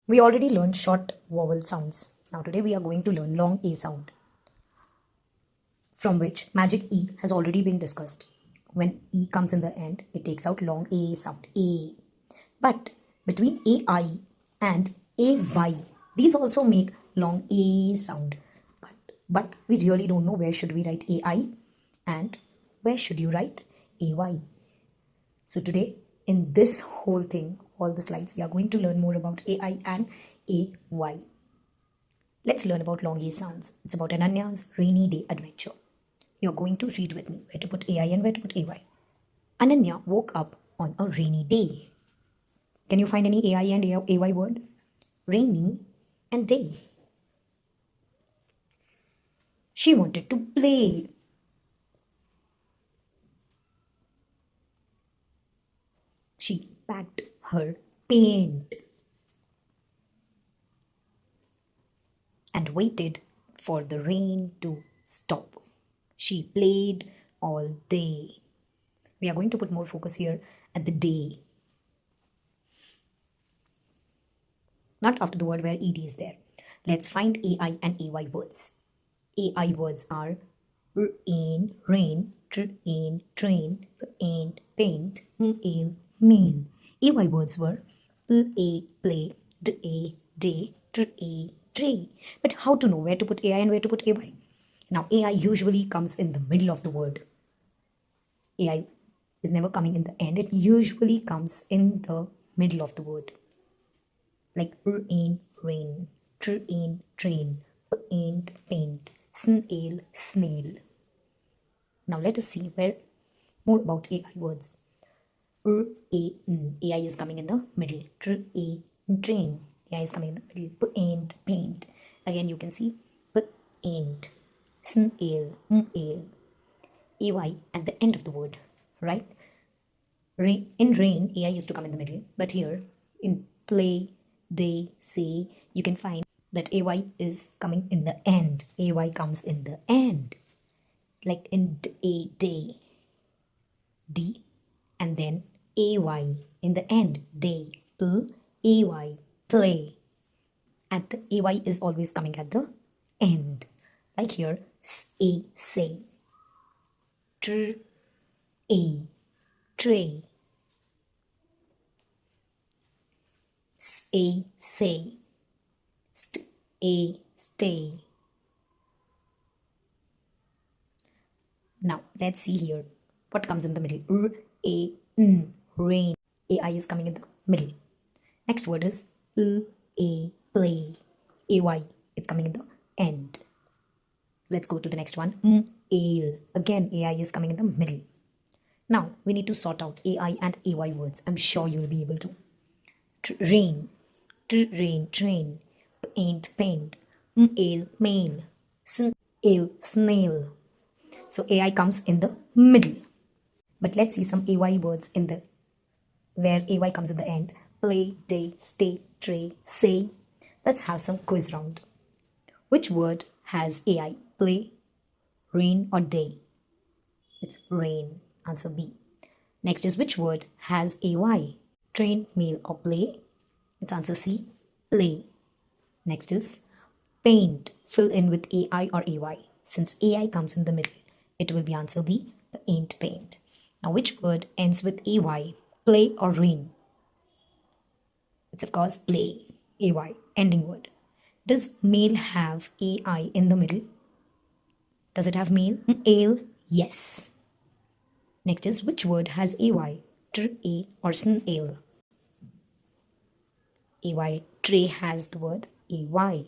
We already learned short vowel sounds. Now today we are going to learn long A sound, from which magic E has already been discussed. When E comes in the end, it takes out long A sound, A. But between AI and AY, these also make long A sound. But we really don't know where should we write AI and where should you write AY. So today, in this whole thing, all the slides, we are going to learn more about AI and AY. Let's learn about long A sounds. It's about Ananya's rainy day adventure. You're going to read with me where to put AI and where to put AY. Ananya woke up on a rainy day. Can you find any AI and AY word? Rainy and day. She wanted to play. She packed her paint and waited for the rain to stop. She played all day. We are going to put more focus here at the day, not after the word where ed is there. Let's find AI and AY words. AI words are in, rain, in, train, paint, paint, ale, meal. AY words were a, play, a, day, a, tray. But how to know where to put AI and where to put AY? Now AI usually comes in the middle of the word. AI is never coming in the end. It usually comes in the middle of the word. Like in, rain, in, train, paint, paint, snail, snail. Now let us see where more about AI words. AI is coming in the middle. Train. AI is coming in the middle. Paint, paint. Again you can see paint, snail, ale. AY at the end of the word, right? In rain, AI used to come in the middle, but here in play, day, say, you can find that AY is coming in the end. AY comes in the end, like in a day, D, and then AY in the end, day, AY, play. At the AY is always coming at the end, like here, say, a, tray, say, stay. Now let's see here what comes in the middle. Rain. AI is coming in the middle. Next word is play. AY is coming in the end. Let's go to the next one. Ale. Again AI is coming in the middle. Now we need to sort out AI and AY words. I'm sure you'll be able to. Rain, rain, train, paint, ale, mail, ale, snail. So AI comes in the middle. But let's see some AY words in the where AY comes in the end. Play, day, stay, tray, say. Let's have some quiz round. Which word has AI? Play, rain, or day? It's rain. Answer B. Next is which word has AY? Train, meal, or play? It's answer C. Play. Next is paint. Fill in with AI or AY. Since AI comes in the middle, it will be answer B. Paint. Now which word ends with AY? Play or rain? It's of course play. AY. Ending word. Does male have AI in the middle? Does it have male? Ale? Yes. Next is which word has AY? A or snail? AY. Tray has the word AY.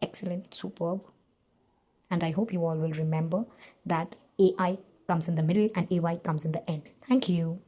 Excellent, superb. And I hope you all will remember that AI comes in the middle and AY comes in the end. Thank you.